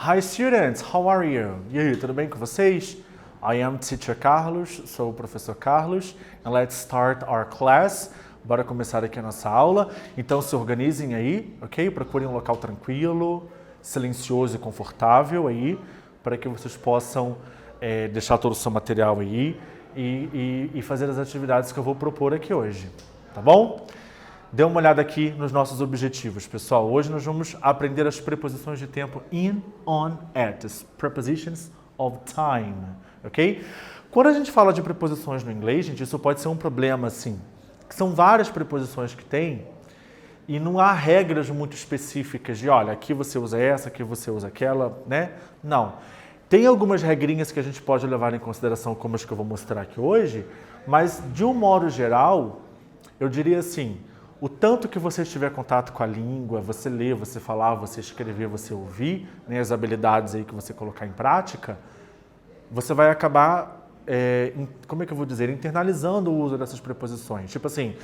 Hi students, how are you? E aí, tudo bem com vocês? I am Teacher Carlos, sou o professor Carlos, and let's start our class. Bora começar aqui a nossa aula. Então se organizem aí, ok? Procurem um local tranquilo, silencioso e confortável aí, para que vocês possam deixar todo o seu material aí e fazer as atividades que eu vou propor aqui hoje, tá bom? Dê uma olhada aqui nos nossos objetivos, pessoal. Hoje nós vamos aprender as preposições de tempo in, on, at, as prepositions of time, ok? Quando a gente fala de preposições no inglês, gente, isso pode ser um problema, assim, que são várias preposições que tem e não há regras muito específicas de, olha, aqui você usa essa, aqui você usa aquela, né? Não. Tem algumas regrinhas que a gente pode levar em consideração, como as que eu vou mostrar aqui hoje, mas, de um modo geral, eu diria assim, o tanto que você tiver contato com a língua, você ler, você falar, você escrever, você ouvir, né, as habilidades aí que você colocar em prática, você vai acabar, como é que eu vou dizer, internalizando o uso dessas preposições. Tipo assim,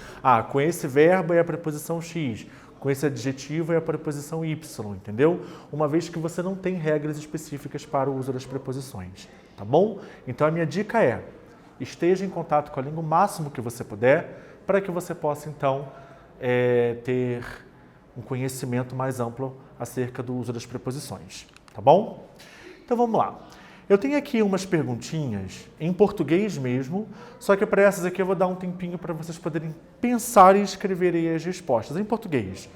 com esse verbo é a preposição X, com esse adjetivo é a preposição Y, entendeu? Uma vez que você não tem regras específicas para o uso das preposições, tá bom? Então a minha dica é, esteja em contato com a língua o máximo que você puder, para que você possa então ter um conhecimento mais amplo acerca do uso das preposições, tá bom? Então vamos lá. Eu tenho aqui umas perguntinhas em português mesmo, só que para essas aqui eu vou dar um tempinho para vocês poderem pensar e escrever aí as respostas em português,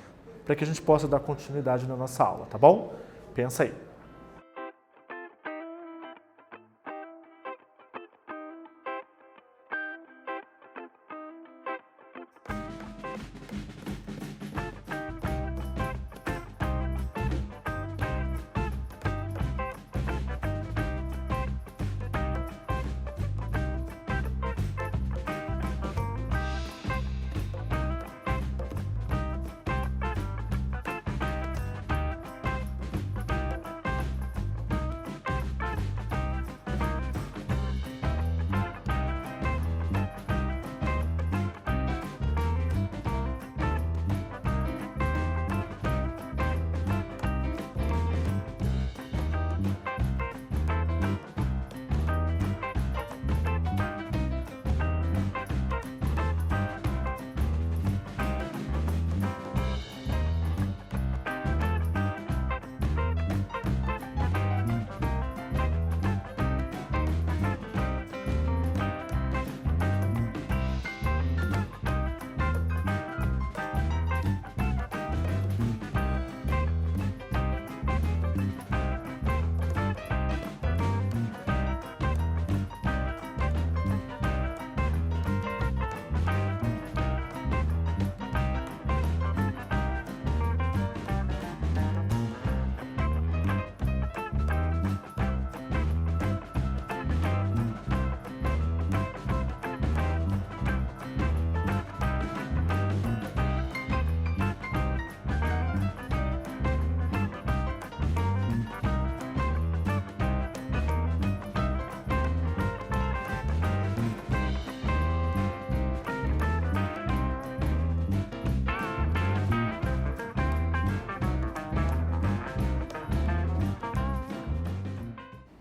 para que a gente possa dar continuidade na nossa aula, tá bom? Pensa aí.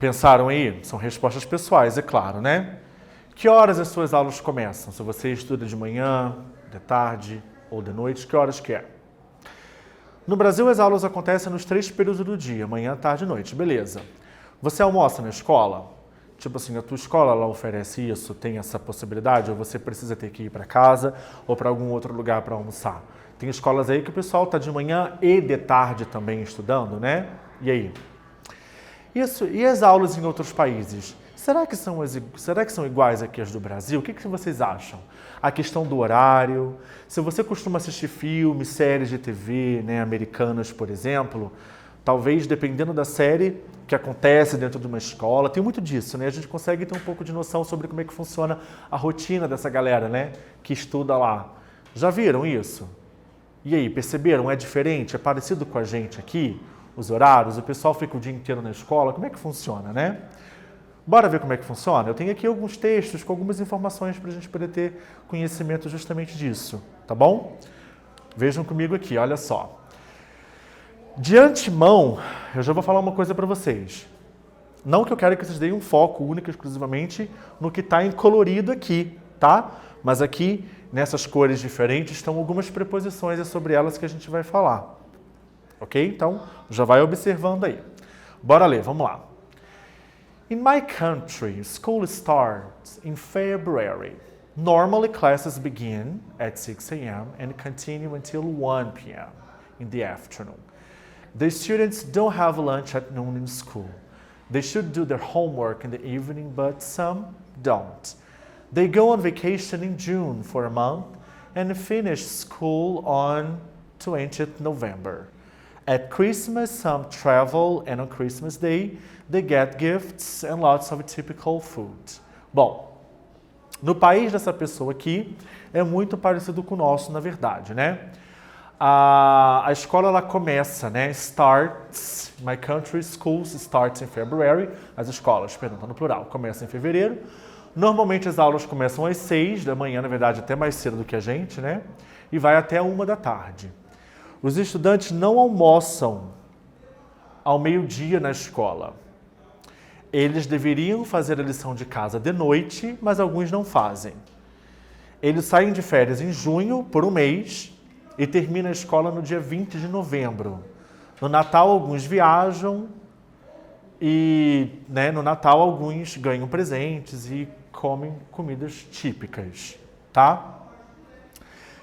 Pensaram aí? São respostas pessoais, é claro, né? Que horas as suas aulas começam? Se você estuda de manhã, de tarde ou de noite, que horas que é? No Brasil, as aulas acontecem nos 3 períodos do dia, manhã, tarde e noite, beleza. Você almoça na escola? Tipo assim, a tua escola ela oferece isso, tem essa possibilidade? Ou você precisa ter que ir para casa ou para algum outro lugar para almoçar? Tem escolas aí que o pessoal está de manhã e de tarde também estudando, né? E aí? Isso, e as aulas em outros países? Será que são iguais aqui as do Brasil? O que vocês acham? A questão do horário, se você costuma assistir filmes, séries de TV, né, americanas, por exemplo, talvez dependendo da série que acontece dentro de uma escola, tem muito disso, né? A gente consegue ter um pouco de noção sobre como é que funciona a rotina dessa galera, né, que estuda lá. Já viram isso? E aí, perceberam? É diferente? É parecido com a gente aqui? Os horários, o pessoal fica o dia inteiro na escola, como é que funciona, né? Bora ver como é que funciona? Eu tenho aqui alguns textos com algumas informações para a gente poder ter conhecimento justamente disso, tá bom? Vejam comigo aqui, olha só. De antemão, eu já vou falar uma coisa para vocês. Não que eu quero que vocês deem um foco único, exclusivamente, no que está em colorido aqui, tá? Mas aqui, nessas cores diferentes, estão algumas preposições, é sobre elas que a gente vai falar. Ok? Então, já vai observando aí. Bora ler, vamos lá. In my country, school starts in February. Normally, classes begin at 6 a.m. and continue until 1 p.m. in the afternoon. The students don't have lunch at noon in school. They should do their homework in the evening, but some don't. They go on vacation in June for a month and finish school on 20th November. At Christmas, some travel, and on Christmas Day, they get gifts and lots of typical food. Bom, no país dessa pessoa aqui, é muito parecido com o nosso, na verdade, né? A escola, ela começa, né? Starts, my country, schools starts in February. As escolas, perdão, tá no plural, começam em fevereiro. Normalmente as aulas começam às 6 da manhã, na verdade até mais cedo do que a gente, né? E vai até 1 da tarde. Os estudantes não almoçam ao meio-dia na escola. Eles deveriam fazer a lição de casa de noite, mas alguns não fazem. Eles saem de férias em junho, por um mês, e terminam a escola no dia 20 de novembro. No Natal, alguns viajam e, né, no Natal, alguns ganham presentes e comem comidas típicas, tá?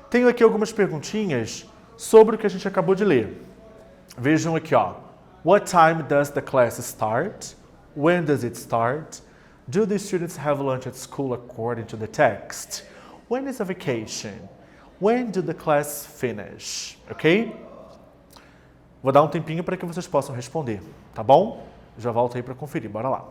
Tenho aqui algumas perguntinhas sobre o que a gente acabou de ler. Vejam aqui, ó. What time does the class start? When does it start? Do the students have lunch at school according to the text? When is a vacation? When do the class finish? Ok? Vou dar um tempinho para que vocês possam responder, tá bom? Já volto aí para conferir, bora lá.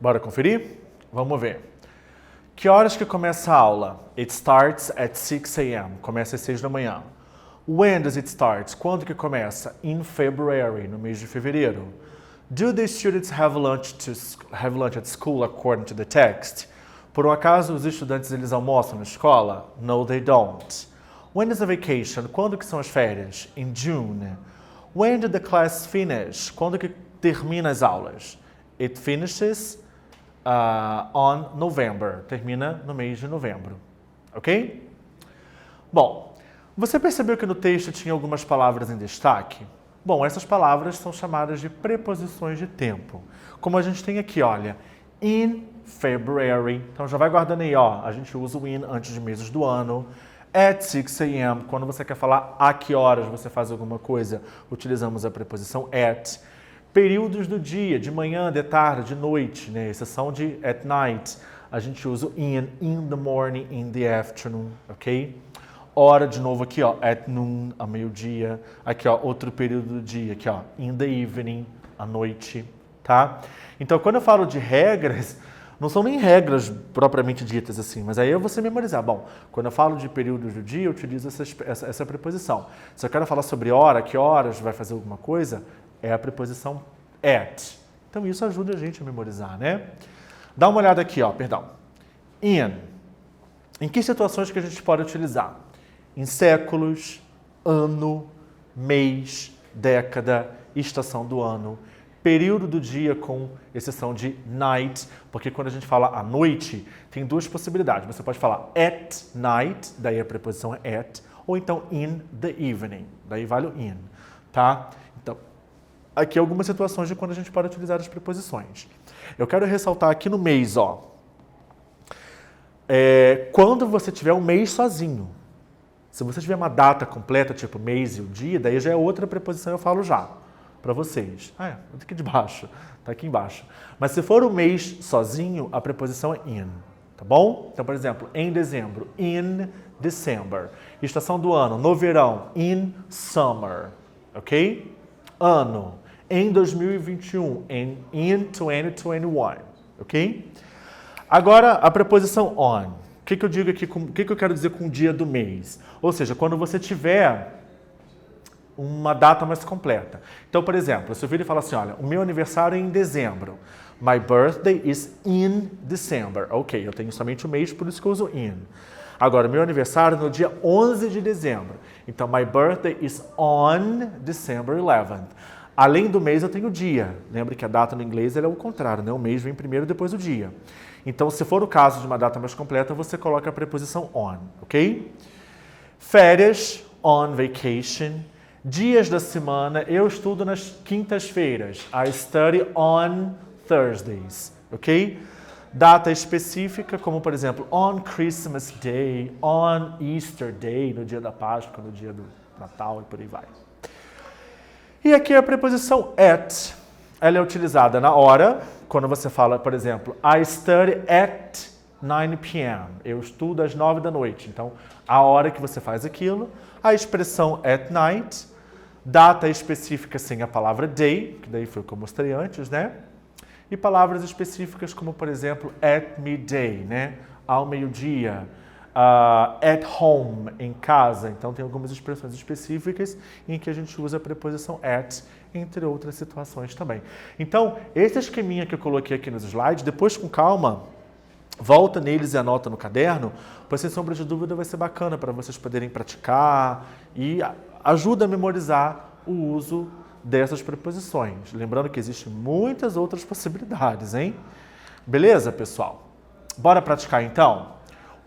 Bora conferir? Vamos ver. Que horas que começa a aula? It starts at 6 a.m. Começa às 6 da manhã. When does it start? Quando que começa? In February, no mês de fevereiro. Do the students have lunch at school according to the text? Por um acaso os estudantes eles almoçam na escola? No, they don't. When is a vacation? Quando que são as férias? In June. When did the class finish? Quando que termina as aulas? It finishes on November. Termina no mês de novembro. Ok? Bom, você percebeu que no texto tinha algumas palavras em destaque? Bom, essas palavras são chamadas de preposições de tempo. Como a gente tem aqui, olha, in February. Então já vai guardando aí, ó. A gente usa o in antes de meses do ano. At 6 a.m., quando você quer falar a que horas você faz alguma coisa, utilizamos a preposição at. Períodos do dia, de manhã, de tarde, de noite, né? Exceção de at night. A gente usa o in the morning, in the afternoon, ok? Hora, de novo aqui, ó, at noon, a meio-dia. Aqui, ó, outro período do dia, aqui, ó, in the evening, à noite, tá? Então, quando eu falo de regras, não são nem regras propriamente ditas assim, mas aí eu vou você memorizar. Bom, quando eu falo de períodos do dia, eu utilizo essa preposição. Se eu quero falar sobre hora, que horas vai fazer alguma coisa, é a preposição at. Então, isso ajuda a gente a memorizar, né? Dá uma olhada aqui, ó, perdão. In. Em que situações que a gente pode utilizar? Em séculos, ano, mês, década, estação do ano, período do dia com exceção de night, porque quando a gente fala à noite, tem duas possibilidades. Você pode falar at night, daí a preposição é at, ou então in the evening, daí vale o in, tá? Então, aqui algumas situações de quando a gente pode utilizar as preposições. Eu quero ressaltar aqui no mês, ó. Quando você tiver um mês sozinho. Se você tiver uma data completa, tipo mês e o dia, daí já é outra preposição, eu falo já para vocês. Tá aqui de baixo, tá aqui embaixo. Mas se for um mês sozinho, a preposição é in, tá bom? Então, por exemplo, em dezembro, in December. Estação do ano, no verão, in summer, ok? Ano, em 2021, in 2021, ok? Agora, a preposição on. O que eu digo aqui, o que eu quero dizer com o dia do mês? Ou seja, quando você tiver uma data mais completa. Então, por exemplo, se eu vir e falar assim, olha, o meu aniversário é em dezembro. My birthday is in December. Ok, eu tenho somente o mês, por isso que eu uso in. Agora, meu aniversário é no dia 11 de dezembro. Então, my birthday is on December 11th. Além do mês, eu tenho o dia. Lembra que a data no inglês é o contrário, né? O mês vem primeiro, depois o dia. Então, se for o caso de uma data mais completa, você coloca a preposição on, ok? Férias, on vacation. Dias da semana, eu estudo nas quintas-feiras. I study on Thursdays, ok? Data específica, como por exemplo, on Christmas Day, on Easter Day, no dia da Páscoa, no dia do Natal e por aí vai. E aqui a preposição at. Ela é utilizada na hora, quando você fala, por exemplo, I study at 9 p.m. Eu estudo às 9 da noite. Então, a hora que você faz aquilo, a expressão at night, data específica sem a palavra day, que daí foi o que eu mostrei antes, né? E palavras específicas como, por exemplo, at midday, né? Ao meio-dia. At home, em casa. Então, tem algumas expressões específicas em que a gente usa a preposição at, entre outras situações também. Então, esse esqueminha que eu coloquei aqui nos slides, depois com calma, volta neles e anota no caderno, pois sem sombra de dúvida vai ser bacana para vocês poderem praticar e ajuda a memorizar o uso dessas preposições. Lembrando que existem muitas outras possibilidades, hein? Beleza, pessoal? Bora praticar então?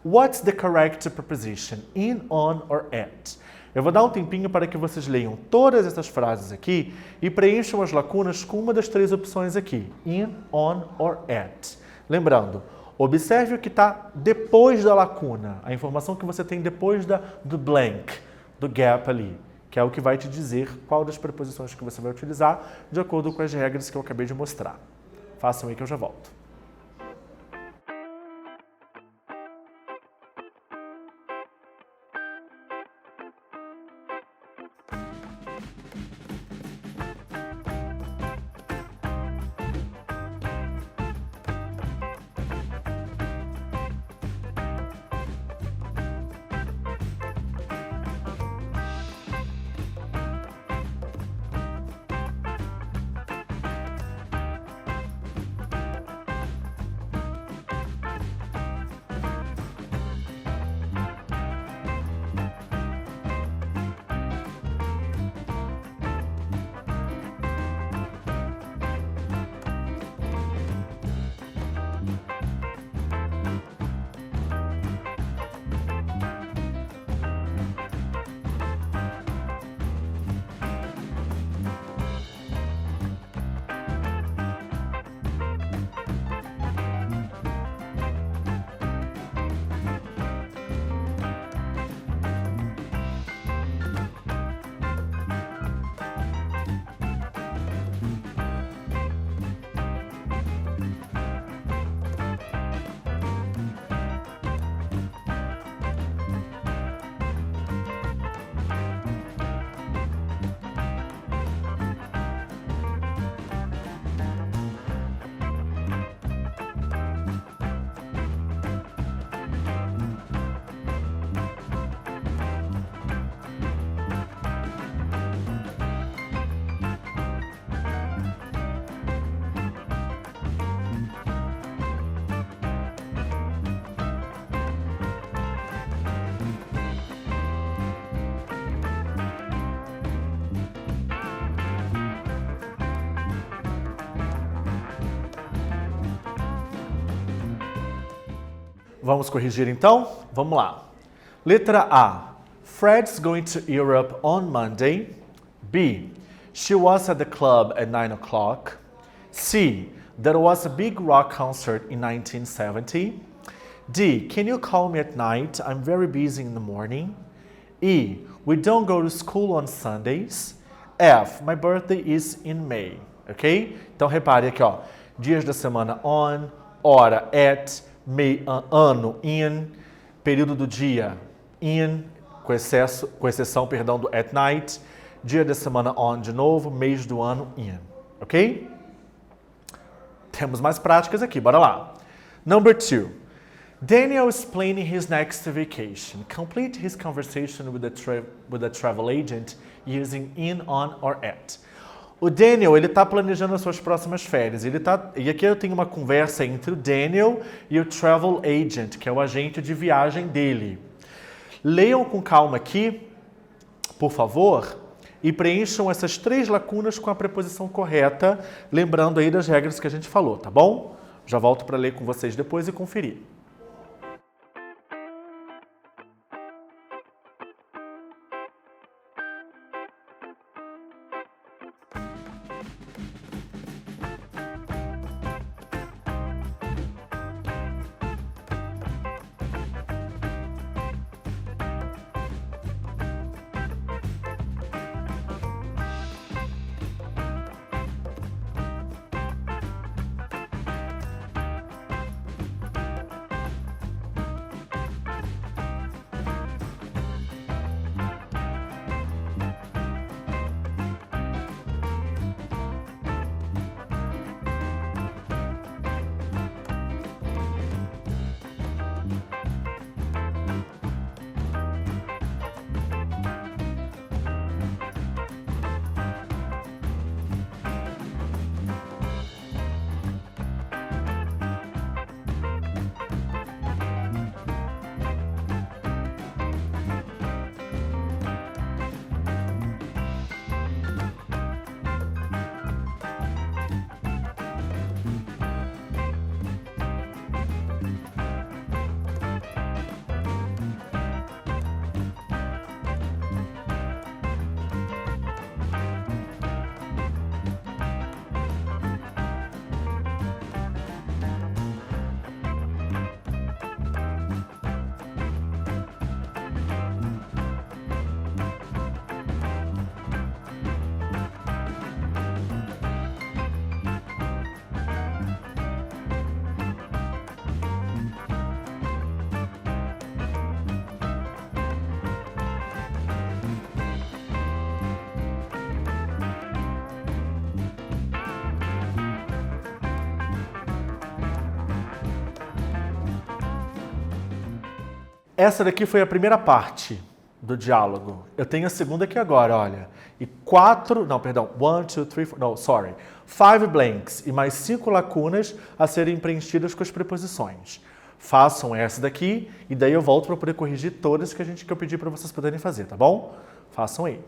What's the correct preposition? In, on or at? Eu vou dar um tempinho para que vocês leiam todas essas frases aqui e preencham as lacunas com uma das três opções aqui. In, on or at. Lembrando, observe o que está depois da lacuna, a informação que você tem depois do blank, do gap ali, que é o que vai te dizer qual das preposições que você vai utilizar de acordo com as regras que eu acabei de mostrar. Façam aí que eu já volto. Vamos corrigir então? Vamos lá. Letra A. Fred's going to Europe on Monday. B. She was at the club at 9 o'clock. C. There was a big rock concert in 1970. D. Can you call me at night? I'm very busy in the morning. E. We don't go to school on Sundays. F. My birthday is in May. Ok? Então repare aqui, ó. Dias da semana on, hora at, ano in, período do dia in, com exceção, perdão, do at night, dia da semana on de novo, mês do ano in. Ok? Temos mais práticas aqui, bora lá. Number 2. Daniel is planning his next vacation. Complete his conversation with the travel agent using in, on, or at. O Daniel, ele está planejando as suas próximas férias. E aqui eu tenho uma conversa entre o Daniel e o travel agent, que é o agente de viagem dele. Leiam com calma aqui, por favor, e preencham essas 3 lacunas com a preposição correta, lembrando aí das regras que a gente falou, tá bom? Já volto para ler com vocês depois e conferir. Essa daqui foi a primeira parte do diálogo. Eu tenho a segunda aqui agora, olha. E 5 blanks e mais 5 lacunas a serem preenchidas com as preposições. Façam essa daqui e daí eu volto para poder corrigir todas que eu pedi para vocês poderem fazer, tá bom? Façam aí.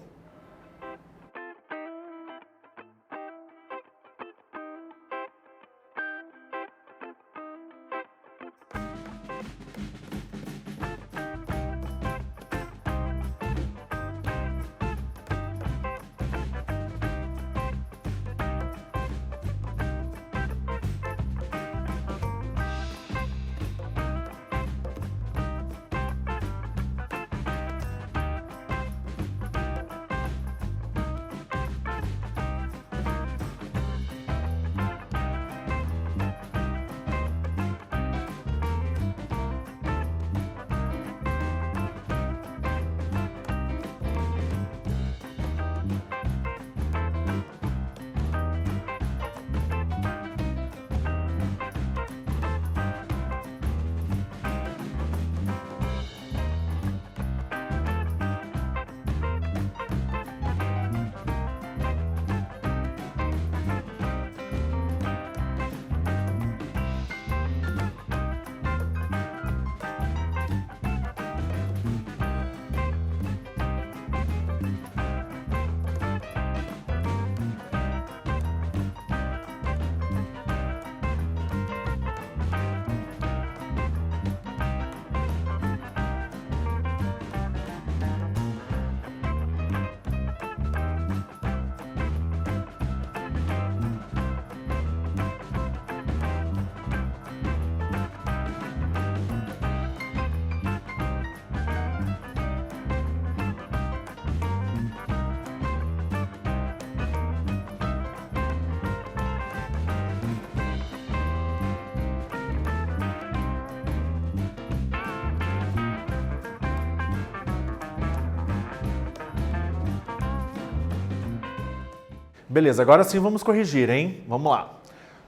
Beleza, agora sim vamos corrigir, hein? Vamos lá.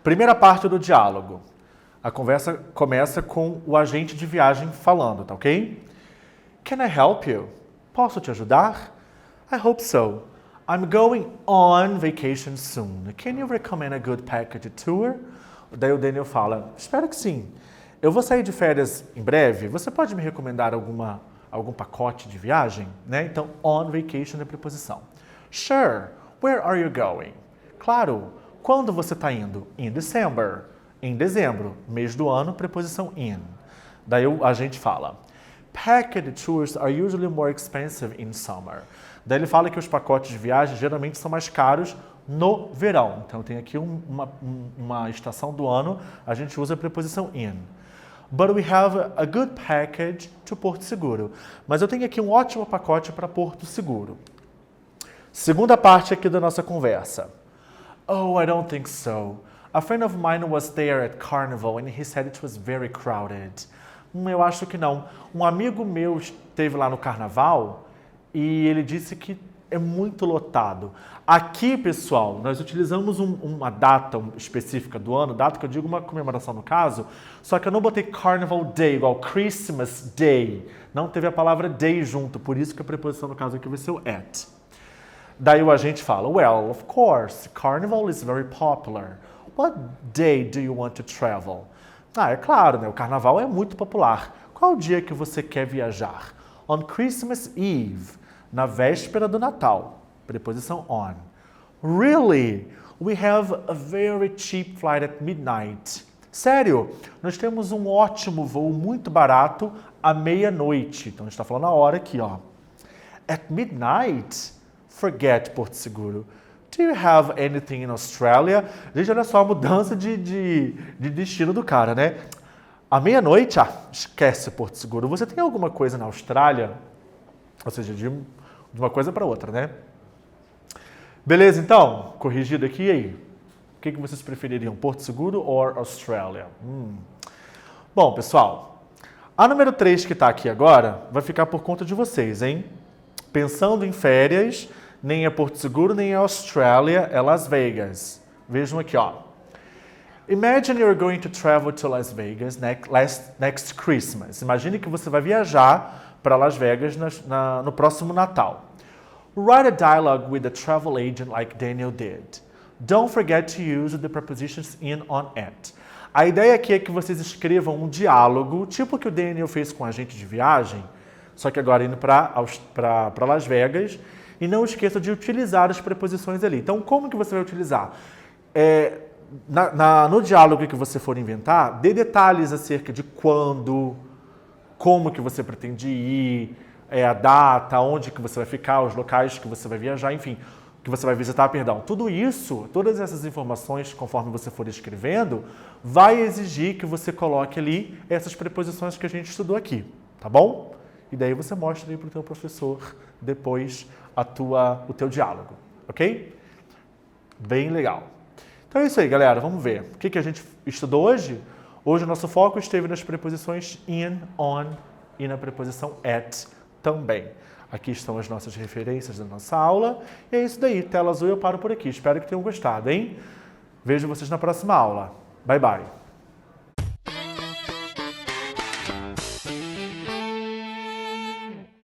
Primeira parte do diálogo. A conversa começa com o agente de viagem falando, tá ok? Can I help you? Posso te ajudar? I hope so. I'm going on vacation soon. Can you recommend a good package tour? Daí o Daniel fala, espero que sim. Eu vou sair de férias em breve. Você pode me recomendar algum pacote de viagem? Né? Então, on vacation é a preposição. Sure. Where are you going? Claro. Quando você está indo? In December. Em dezembro. Mês do ano, preposição in. Daí a gente fala, package tours are usually more expensive in summer. Daí ele fala que os pacotes de viagem geralmente são mais caros no verão. Então tem aqui uma estação do ano, a gente usa a preposição in. But we have a good package to Porto Seguro. Mas eu tenho aqui um ótimo pacote para Porto Seguro. Segunda parte aqui da nossa conversa. Oh, I don't think so. A friend of mine was there at Carnival and he said it was very crowded. Eu acho que não. Um amigo meu esteve lá no Carnaval e ele disse que é muito lotado. Aqui, pessoal, nós utilizamos uma data específica do ano, data que eu digo uma comemoração no caso, só que eu não botei Carnival Day, igual Christmas Day. Não teve a palavra day junto, por isso que a preposição no caso aqui vai ser o at. Daí o agente fala, well, of course, Carnival is very popular. What day do you want to travel? É claro, né? O Carnaval é muito popular. Qual o dia que você quer viajar? On Christmas Eve, na véspera do Natal. Preposição on. Really? We have a very cheap flight at midnight. Sério? Nós temos um ótimo voo muito barato à meia-noite. Então a gente está falando a hora aqui, ó. At midnight? Forget Porto Seguro. Do you have anything in Australia? Gente, olha só a mudança de destino do cara, né? À meia-noite, esquece Porto Seguro. Você tem alguma coisa na Austrália? Ou seja, de uma coisa para outra, né? Beleza, então? Corrigido aqui, e aí? O que vocês prefeririam, Porto Seguro ou Austrália? Bom, pessoal, a número 3 que está aqui agora vai ficar por conta de vocês, hein? Pensando em férias, nem é Porto Seguro, nem é Austrália, é Las Vegas. Vejam aqui, ó. Imagine you're going to travel to Las Vegas next Christmas. Imagine que você vai viajar para Las Vegas no próximo Natal. Write a dialogue with a travel agent like Daniel did. Don't forget to use the prepositions in, on, at. A ideia aqui é que vocês escrevam um diálogo, tipo que o Daniel fez com a agente de viagem, só que agora indo para Las Vegas, e não esqueça de utilizar as preposições ali. Então, como que você vai utilizar? No diálogo que você for inventar, dê detalhes acerca de quando, como que você pretende ir, a data, onde que você vai ficar, os locais que você vai viajar, enfim, que você vai visitar, perdão. Tudo isso, todas essas informações, conforme você for escrevendo, vai exigir que você coloque ali essas preposições que a gente estudou aqui, tá bom? E daí você mostra aí para o teu professor depois o teu diálogo, ok? Bem legal. Então é isso aí, galera. Vamos ver. O que a gente estudou hoje? Hoje o nosso foco esteve nas preposições in, on e na preposição at também. Aqui estão as nossas referências da nossa aula. E é isso daí. Tela azul, eu paro por aqui. Espero que tenham gostado, hein? Vejo vocês na próxima aula. Bye, bye.